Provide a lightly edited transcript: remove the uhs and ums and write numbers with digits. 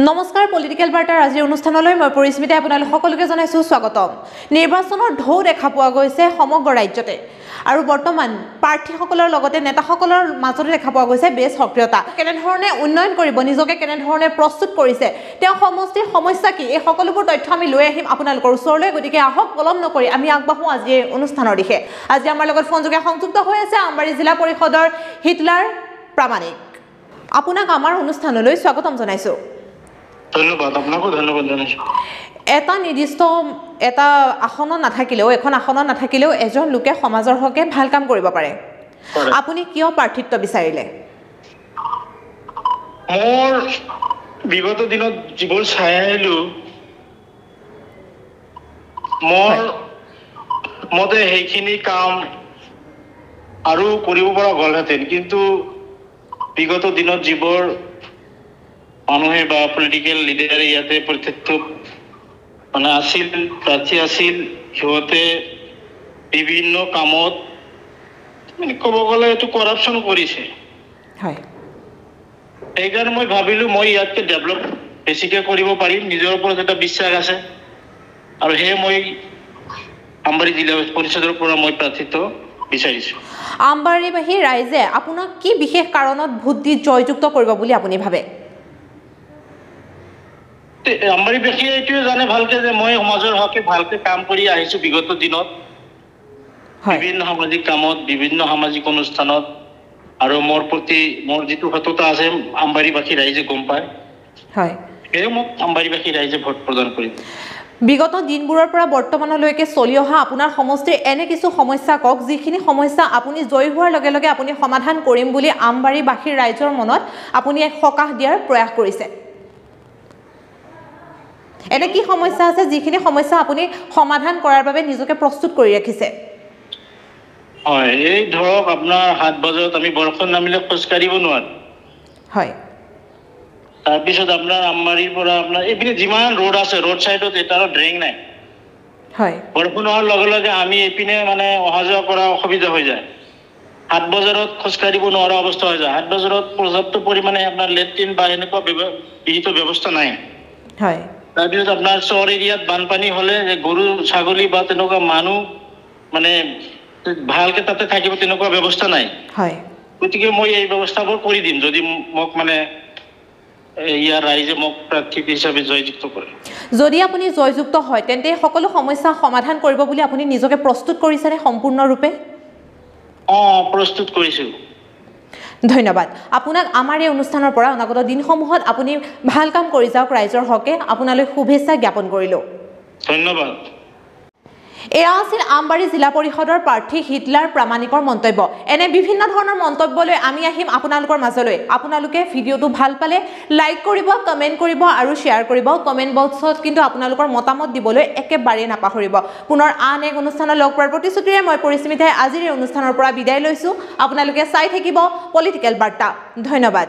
নমস্কাৰ পলিটিক্যাল বাৰ্তাৰ আজিৰ অনুষ্ঠানলৈ মই পৰিস্মিতা আপোনালোক সকলোকে জনাইছো স্বাগতম। নিৰ্বাচনৰ ঢৌ দেখা পোৱা গৈছে সমগ্ৰ ৰাজ্যতে আৰু বৰ্তমান প্ৰাৰ্থীসকলৰ লগতে নেতাসকলৰ মাজতে দেখা পোৱা গৈছে বেছ সক্ৰিয়তা। কেনেধৰণে উন্নয়ন কৰিব নিজকে কেনেধৰণে প্ৰস্তুত কৰিছে তেওঁ সমষ্টিৰ সমস্যা কি এই সকলোবোৰ তথ্য আমি লৈ আহিম আপোনালোকৰ ওচৰলৈ। গতিকে আহক পলম নকৰি আমি আগবাঢ়ো আজিৰ অনুষ্ঠানৰ দিশে। আজি আমাৰ লগত ফোনযোগে সংযুক্ত হৈ আছে আমবাৰী জিলা পৰিষদৰ হিটলাৰ প্ৰামাণিক। আপোনাক আমাৰ অনুষ্ঠানলৈ স্বাগতম জনাইছো। ধন্যবাদ আপোনাকো ধন্যবাদ জনাইছো। এটা নিৰ্দিষ্ট এটা আসনত নাথাকিলেও এখন আসনত নাথাকিলেও এজন লোকে সমাজৰ হকে ভাল কাম কৰিব পাৰে। আপুনি কিয় প্ৰাৰ্থিত্ব বিচাৰিলে? মোৰ বিগত দিনত যিবোৰ চাই আহিলো মোৰ মতে সেইখিনি কাম আৰু কৰিব পৰা গ'লহেঁতেন, কিন্তু বিগত দিনত যিবোৰ মানুহে বা পলিটিক্যাল লিডাৰে ইয়াতে প্ৰত্যেক মানে আছিল প্ৰাৰ্থী আছিল, সিহঁতে বিভিন্ন কামত মানে ক'ব গ'লে এইটো কৰাপশ্যন কৰিছে। হয়, সেইকাৰণে মই ভাবিলো মই ইয়াতকে ডেভেলপ বেছিকে কৰিব পাৰিম, নিজৰ ওপৰত এটা বিশ্বাস আছে আৰু সেয়ে মই আমবাৰী জিলা পৰিষদৰ পৰা মই প্ৰাৰ্থিত্ব বিচাৰিছো। আমবাৰীবাসী ৰাইজে আপোনাক কি বিশেষ কাৰণত ভোট দি জয়যুক্ত কৰিব বুলি আপুনি ভাবে? আমবাৰীবাসীয়ে এইটোৱে জানে ভালকে যে মই সমাজৰ হকে ভালকে কাম কৰি আহিছো বিগত দিনত, বিভিন্ন সামাজিক কামত বিভিন্ন সামাজিক অনুষ্ঠানত, আৰু মোৰ প্ৰতি মোৰ যিটো সততা আছে আমবাৰীবাসী ৰাইজে গম পায়। হয়, সেয়ে মোক আমবাৰীবাসী ৰাইজে ভোট প্ৰদান কৰিব। বিগত দিনবোৰৰ পৰা বৰ্তমানলৈকে চলি অহা আপোনাৰ সমষ্টিৰ এনে কিছু সমস্যা কওক যিখিনি সমস্যা আপুনি জয়ী হোৱাৰ লগে লগে আপুনি সমাধান কৰিম বুলি আমবাৰীবাসীৰ ৰাইজৰ মনত আপুনি এক সকাহ দিয়াৰ প্ৰয়াস কৰিছে। এনে কি সমস্যা আছে যিখিনি সমস্যা আপুনি সমাধান কৰাৰ বাবে নিজকে প্ৰস্তুত কৰি ৰাখিছে? হয়, এই ধৰক আপোনাৰ 7 বজাত আমি বৰষুণ নামিলে খোজ কাঢ়িব নোৱাৰো। হয়, তাৰপিছত আপোনাৰ আমবাৰীৰ পৰা আপোনাৰ এইপিনে যিমান ৰোড আছে ৰোড চাইডত এটাৰো ড্ৰেইন নাই। হয়, বৰষুণ হোৱাৰ লগে লগে আমি এইপিনে মানে অহা যোৱা কৰা অসুবিধা হৈ যায়। 7 বজাত খোজ কাঢ়িব নোৱাৰা অৱস্থা হৈ যায়। 7 বজাত পৰ্যাপ্ত পৰিমাণে আপোনাৰ লেট্ৰিন বা এনেকুৱা বিহিত ব্যৱস্থা নাই। হয়, তাৰপিছত আপোনাৰ চহৰ এৰিয়াত বানপানী হ'লে গৰু ছাগলী বা তেনেকুৱা মানুহ মানে ভালকে তাতে থাকিব তেনেকুৱা ব্যৱস্থা নাই। হয়, গতিকে মই এই ব্যৱস্থাবোৰ কৰি দিম যদি মোক মানে ইয়াৰ ৰাইজে মোক প্ৰাৰ্থী হিচাপে জয়যুক্ত কৰে। যদি আপুনি জয়যুক্ত হয় তেন্তে সকলো সমস্যা সমাধান কৰিব বুলি আপুনি নিজকে প্ৰস্তুত কৰিছেনে সম্পূৰ্ণৰূপে? প্ৰস্তুত কৰিছো। ধন্যবাদ আপোনাক আমাৰ এই অনুষ্ঠানৰ পৰা অনাগত দিনসমূহত আপুনি ভাল কাম কৰি যাওক ৰাইজৰ হকে। আপোনালৈ শুভেচ্ছা জ্ঞাপন কৰিলো। ধন্যবাদ। এয়া আছিল আমবাৰী জিলা পৰিষদৰ প্ৰাৰ্থী হিটলাৰ প্ৰামাণিকৰ মন্তব্য। এনে বিভিন্ন ধৰণৰ মন্তব্যলৈ আমি আহিম আপোনালোকৰ মাজলৈ। আপোনালোকে ভিডিঅ'টো ভাল পালে লাইক কৰিব, কমেণ্ট কৰিব আৰু শ্বেয়াৰ কৰিব। কমেণ্ট বক্সত কিন্তু আপোনালোকৰ মতামত দিবলৈ একেবাৰেই নাপাহৰিব। পুনৰ আন এক অনুষ্ঠানত লগ পোৱাৰ প্ৰতিশ্ৰুতিৰে মই পৰিস্মিতাই আজিৰ এই অনুষ্ঠানৰ পৰা বিদায় লৈছো। আপোনালোকে চাই থাকিব পলিটিক্যাল বাৰ্তা। ধন্যবাদ।